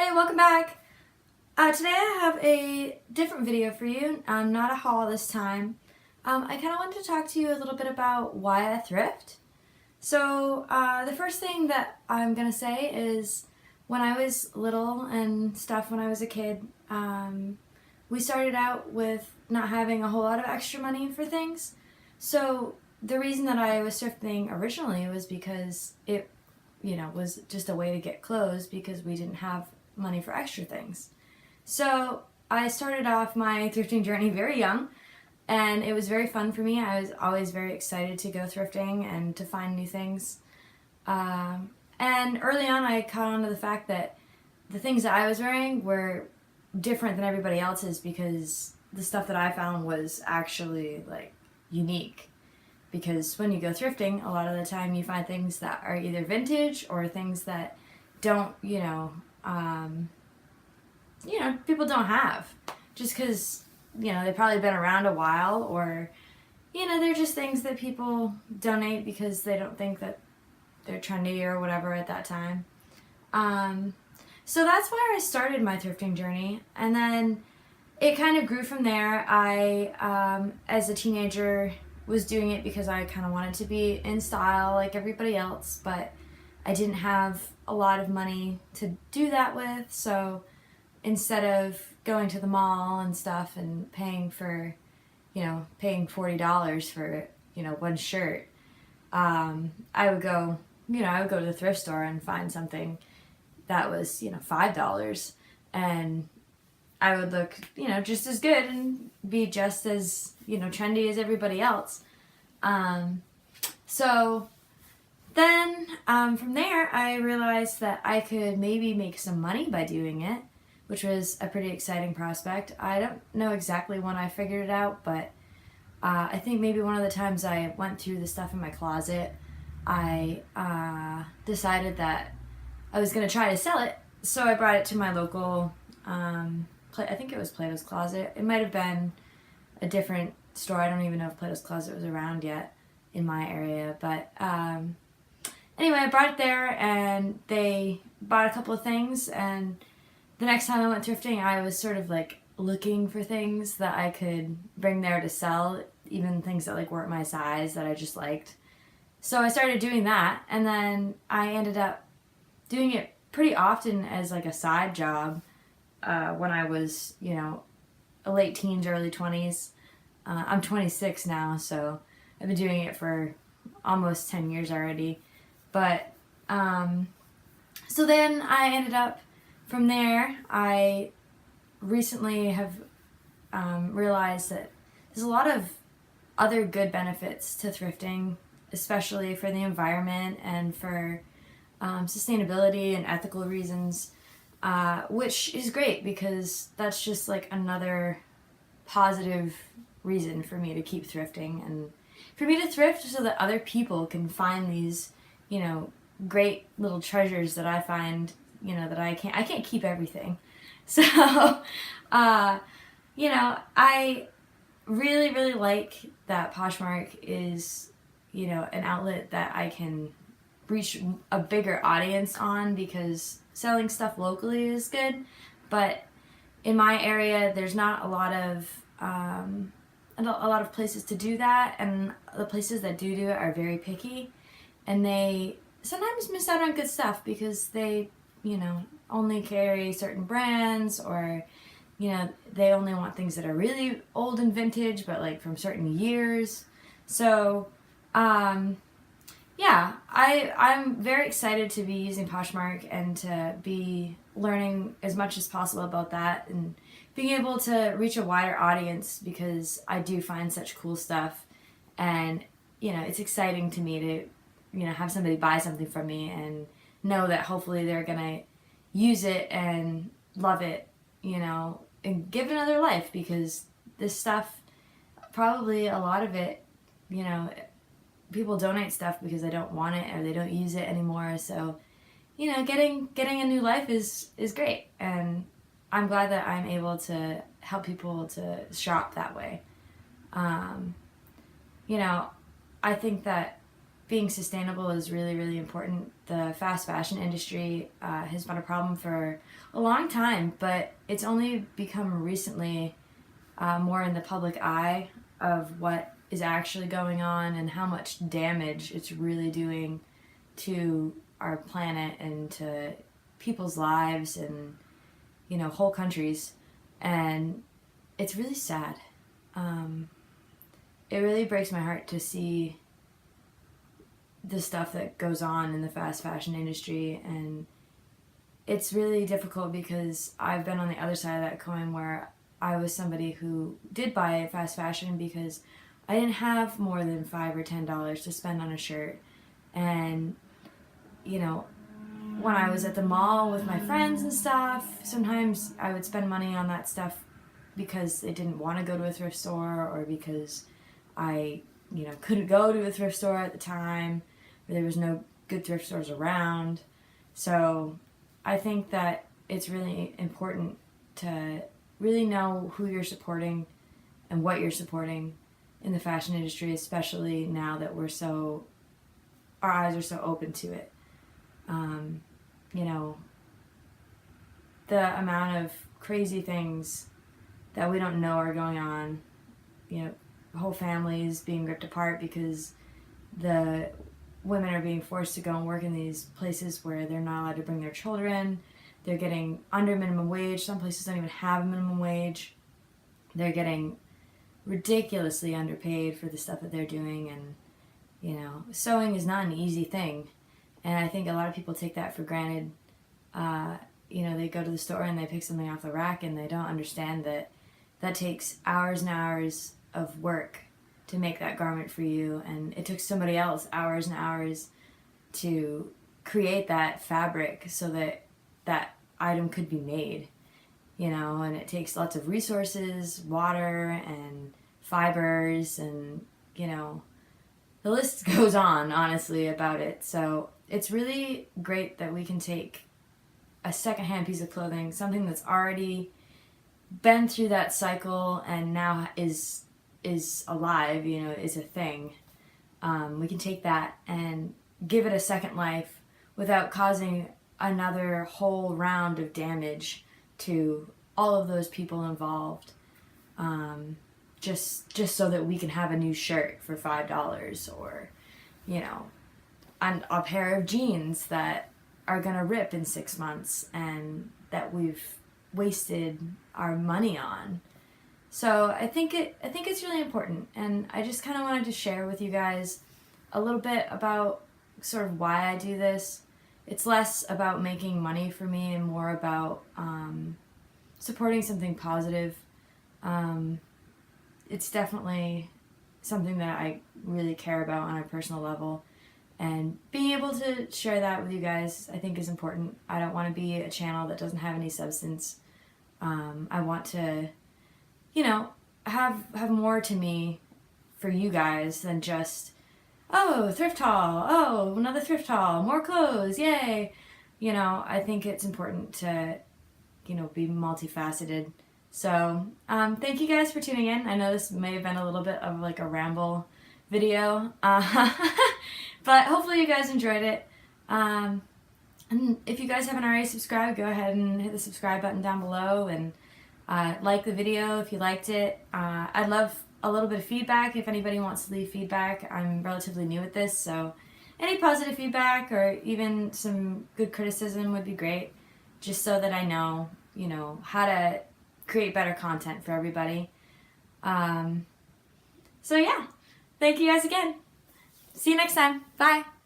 Hi, welcome back. Today I have a different video for you, not a haul this time. I kind of wanted to talk to you a little bit about why I thrift. So the first thing that I'm going to say is when I was little and stuff, when I was a kid, we started out with not having a whole lot of extra money for things. So the reason that I was thrifting originally was because it was just a way to get clothes because we didn't have money for extra things. So I started off my thrifting journey very young, and it was very fun for me. I was always very excited to go thrifting and to find new things. And early on I caught on to the fact that the things that I was wearing were different than everybody else's because the stuff that I found was actually like unique. Because when you go thrifting, a lot of the time you find things that are either vintage or things that don't, people don't have. Just because, they've probably been around a while, or, they're just things that people donate because they don't think that they're trendy or whatever at that time. So that's where I started my thrifting journey. And then it kind of grew from there. I, as a teenager, was doing it because I kind of wanted to be in style like everybody else, but I didn't have a lot of money to do that with, so instead of going to the mall and stuff and paying $40 for, one shirt, I would go to the thrift store and find something that was, $5, and I would look, just as good and be just as, trendy as everybody else. So then from there, I realized that I could maybe make some money by doing it, which was a pretty exciting prospect. I don't know exactly when I figured it out, but I think maybe one of the times I went through the stuff in my closet, I decided that I was going to try to sell it. So I brought it to my local I think it was Plato's Closet. It might have been a different store. I don't even know if Plato's Closet was around yet in my area. But anyway, I brought it there and they bought a couple of things. And the next time I went thrifting, I was sort of like looking for things that I could bring there to sell, even things that like weren't my size that I just liked. So I started doing that, and then I ended up doing it pretty often as like a side job. When I was, late teens, early 20s. I'm 26 now, so I've been doing it for almost 10 years already. But, so then I ended up, from there, I recently have realized that there's a lot of other good benefits to thrifting, especially for the environment and for sustainability and ethical reasons. Which is great because that's just like another positive reason for me to keep thrifting and for me to thrift so that other people can find these, great little treasures that I find, that I can't keep everything. So, I really, really like that Poshmark is, an outlet that I can reach a bigger audience on because selling stuff locally is good, but in my area there's not a lot of places to do that, and the places that do it are very picky, and they sometimes miss out on good stuff because they only carry certain brands, or they only want things that are really old and vintage but like from certain years. So yeah, I'm very excited to be using Poshmark and to be learning as much as possible about that and being able to reach a wider audience because I do find such cool stuff, and it's exciting to me to have somebody buy something from me and know that hopefully they're gonna use it and love it, and give it another life, because this stuff, probably a lot of it, people donate stuff because they don't want it or they don't use it anymore. So, getting a new life is great, and I'm glad that I'm able to help people to shop that way. I think that being sustainable is really, really important. The fast fashion industry has been a problem for a long time, but it's only become recently more in the public eye of what is actually going on and how much damage it's really doing to our planet and to people's lives and, you know, whole countries. And it's really sad. It really breaks my heart to see the stuff that goes on in the fast fashion industry, and it's really difficult because I've been on the other side of that coin where I was somebody who did buy fast fashion because I didn't have more than $5 or $10 to spend on a shirt. And, you know, when I was at the mall with my friends and stuff, sometimes I would spend money on that stuff because they didn't want to go to a thrift store, or because I, you know, couldn't go to a thrift store at the time, or there was no good thrift stores around. So I think that it's really important to really know who you're supporting and what you're supporting in the fashion industry, especially now that our eyes are so open to it. You know, the amount of crazy things that we don't know are going on, you know, whole families being ripped apart because the women are being forced to go and work in these places where they're not allowed to bring their children. They're getting under minimum wage. Some places don't even have a minimum wage. They're getting ridiculously underpaid for the stuff that they're doing. And, you know, sewing is not an easy thing. And I think a lot of people take that for granted. You know, they go to the store and they pick something off the rack and they don't understand that that takes hours and hours of work to make that garment for you. And it took somebody else hours and hours to create that fabric so that that item could be made, you know, and it takes lots of resources, water and fibers, and, you know, the list goes on, honestly, about it. So it's really great that we can take a secondhand piece of clothing, something that's already been through that cycle and now is alive, you know, is a thing. We can take that and give it a second life without causing another whole round of damage to all of those people involved. Just so that we can have a new shirt for $5, or, you know, a pair of jeans that are gonna rip in 6 months and that we've wasted our money on. So I think it's really important, and I just kind of wanted to share with you guys a little bit about sort of why I do this. It's less about making money for me and more about supporting something positive. It's definitely something that I really care about on a personal level, and being able to share that with you guys I think is important. I don't want to be a channel that doesn't have any substance. I want to, you know, have more to me for you guys than just, oh, thrift haul, oh, another thrift haul, more clothes, yay. You know, I think it's important to, you know, be multifaceted. So, thank you guys for tuning in. I know this may have been a little bit of like a ramble video, but hopefully you guys enjoyed it. And if you guys haven't already subscribed, go ahead and hit the subscribe button down below, and like the video if you liked it. I'd love a little bit of feedback if anybody wants to leave feedback. I'm relatively new at this, so any positive feedback or even some good criticism would be great, just so that I know, you know, how to create better content for everybody. So yeah, thank you guys again. See you next time. Bye.